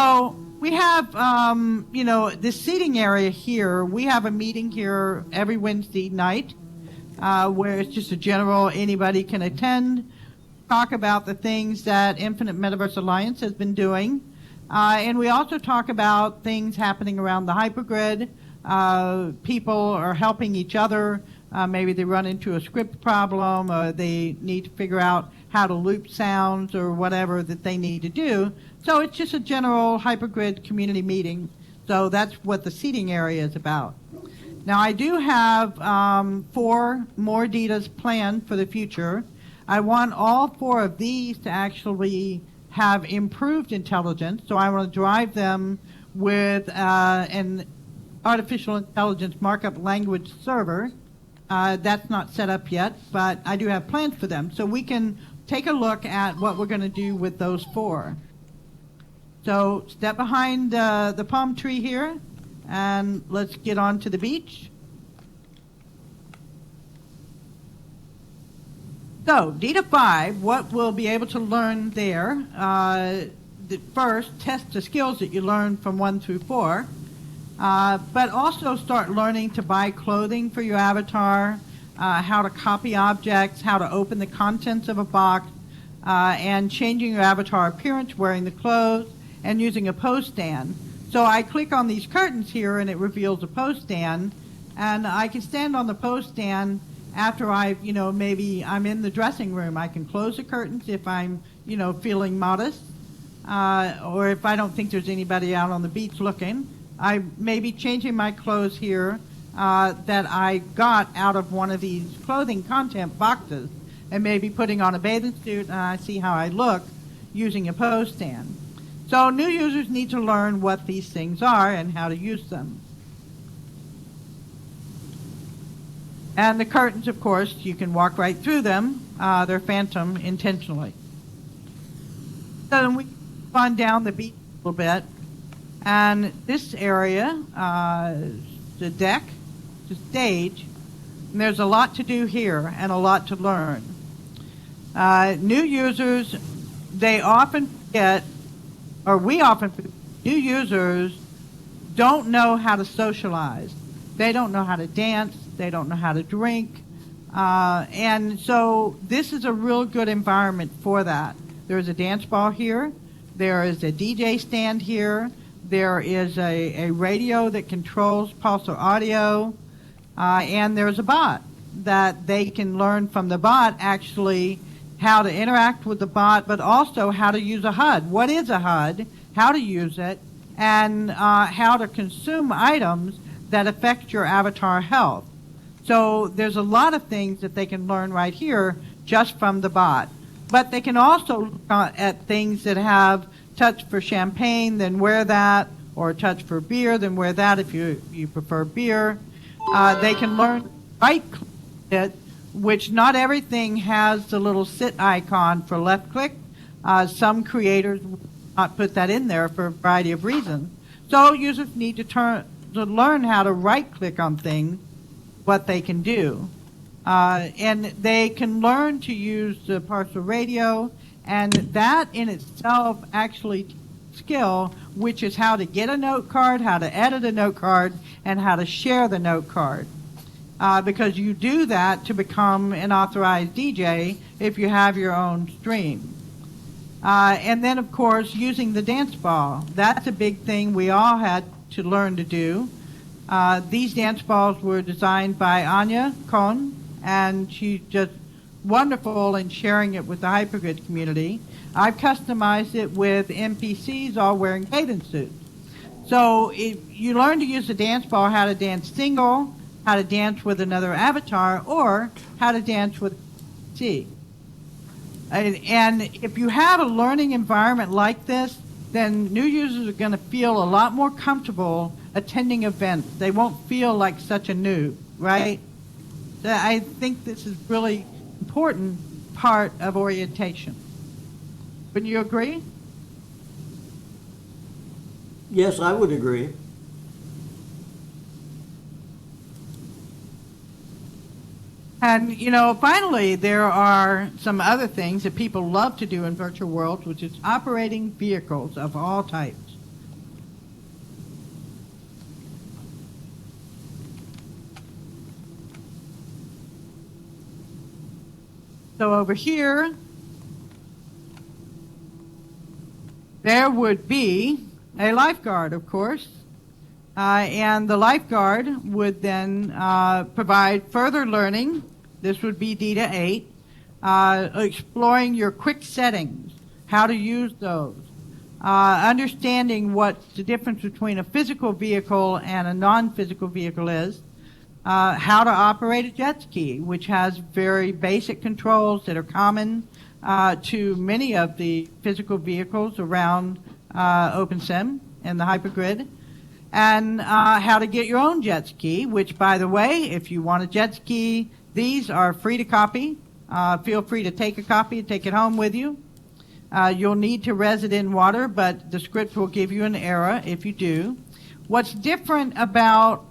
So we have, this seating area here. We have a meeting here every Wednesday night where it's just a general, anybody can attend, talk about the things that Infinite Metaverse Alliance has been doing. And we also talk about things happening around the Hypergrid. People are helping each other. Maybe they run into a script problem, or they need to figure out how to loop sounds or whatever that they need to do. So it's just a general Hypergrid community meeting. So that's what the seating area is about. Now I do have 4 more DTAs planned for the future. I want all 4 of these to actually have improved intelligence. So I want to drive them with an artificial intelligence markup language server. That's not set up yet, but I do have plans for them. So we can take a look at what we're going to do with those 4. So step behind the palm tree here, and let's get on to the beach. So DTA 5, what we'll be able to learn there, first, test the skills that you learn from 1 through 4. But also start learning to buy clothing for your avatar, how to copy objects, how to open the contents of a box, and changing your avatar appearance, wearing the clothes, and using a pose stand. So I click on these curtains here and it reveals a pose stand, and I can stand on the pose stand after I've, maybe I'm in the dressing room. I can close the curtains if I'm, feeling modest, or if I don't think there's anybody out on the beach looking. I may be changing my clothes here that I got out of one of these clothing content boxes, and maybe putting on a bathing suit, and I see how I look using a pose stand. So new users need to learn what these things are and how to use them. And the curtains, of course, you can walk right through them. They're phantom intentionally. So then we move on down the beach a little bit. And this area, the deck, the stage, and there's a lot to do here and a lot to learn. New users, they often forget, or we often forget, new users don't know how to socialize. They don't know how to dance. They don't know how to drink. And so this is a real good environment for that. There's a dance ball here. There is a DJ stand here. There is a radio that controls pulsar audio, and there's a bot that they can learn from the bot actually how to interact with the bot, but also how to use a HUD. What is a HUD, how to use it, and how to consume items that affect your avatar health. So there's a lot of things that they can learn right here just from the bot. But they can also look at things that have touch for champagne, then wear that, or touch for beer, then wear that if you prefer beer. They can learn right click it, which not everything has the little sit icon for left click. Some creators will not put that in there for a variety of reasons. So users need to learn how to right click on things, what they can do. And they can learn to use the parcel radio, and that in itself actually skill, which is how to get a note card, how to edit a note card, and how to share the note card. Because you do that to become an authorized DJ if you have your own stream. And then, of course, using the dance ball. That's a big thing we all had to learn to do. These dance balls were designed by Anya Kohn, and she's just wonderful in sharing it with the Hypergrid community. I've customized it with NPCs all wearing bathing suits. So if you learn to use the dance ball, how to dance single, how to dance with another avatar, or how to dance with T. And if you have a learning environment like this, then new users are going to feel a lot more comfortable attending events. They won't feel like such a noob, right? I think this is really important part of orientation. Wouldn't you agree? Yes, I would agree. And, finally, there are some other things that people love to do in virtual worlds, which is operating vehicles of all types. So over here, there would be a lifeguard, of course, and the lifeguard would then provide further learning. This would be DTA 8, exploring your quick settings, how to use those, understanding what the difference between a physical vehicle and a non-physical vehicle is, how to operate a jet ski, which has very basic controls that are common to many of the physical vehicles around OpenSim and the Hypergrid, and how to get your own jet ski, which, by the way, if you want a jet ski, these are free to copy. Feel free to take a copy and take it home with you. You'll need to res it in water, but the script will give you an error if you do. What's different about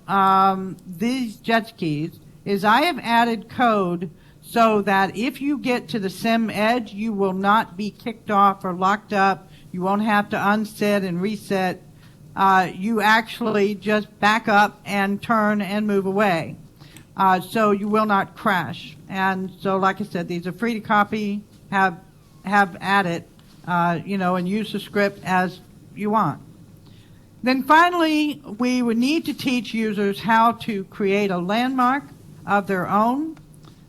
these jet skis is I have added code so that if you get to the sim edge, you will not be kicked off or locked up. You won't have to unset and reset. You actually just back up and turn and move away. So you will not crash. And so, like I said, these are free to copy, have at it, and use the script as you want. Then finally, we would need to teach users how to create a landmark of their own.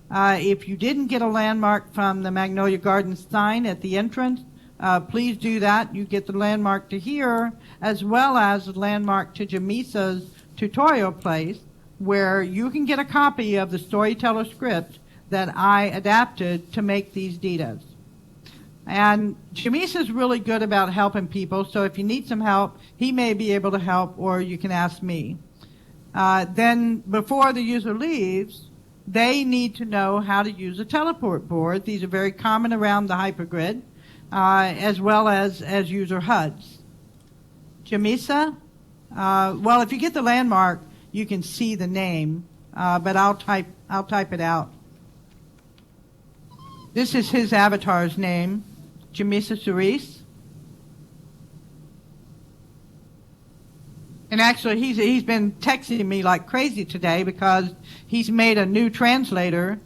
If you didn't get a landmark from the Magnolia Gardens sign at the entrance, please do that. You get the landmark to here, as well as the landmark to Jamisa's tutorial place, where you can get a copy of the Storyteller script that I adapted to make these DTAs. And Jamisa's really good about helping people, so if you need some help, he may be able to help, or you can ask me. Then, before the user leaves, they need to know how to use a teleport board. These are very common around the Hypergrid, as well as user HUDs. Jamisa, well, if you get the landmark, you can see the name, but I'll type it out. This is his avatar's name, Jamisa Cerise. And actually, he's been texting me like crazy today because he's made a new translator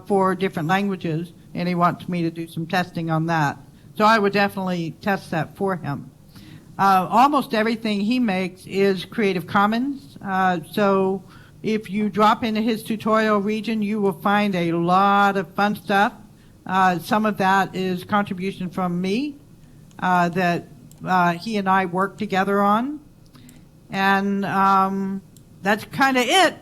for different languages, and he wants me to do some testing on that. So I would definitely test that for him. Almost everything he makes is Creative Commons. So if you drop into his tutorial region, you will find a lot of fun stuff. Some of that is contribution from me that he and I work together on. And that's kind of it.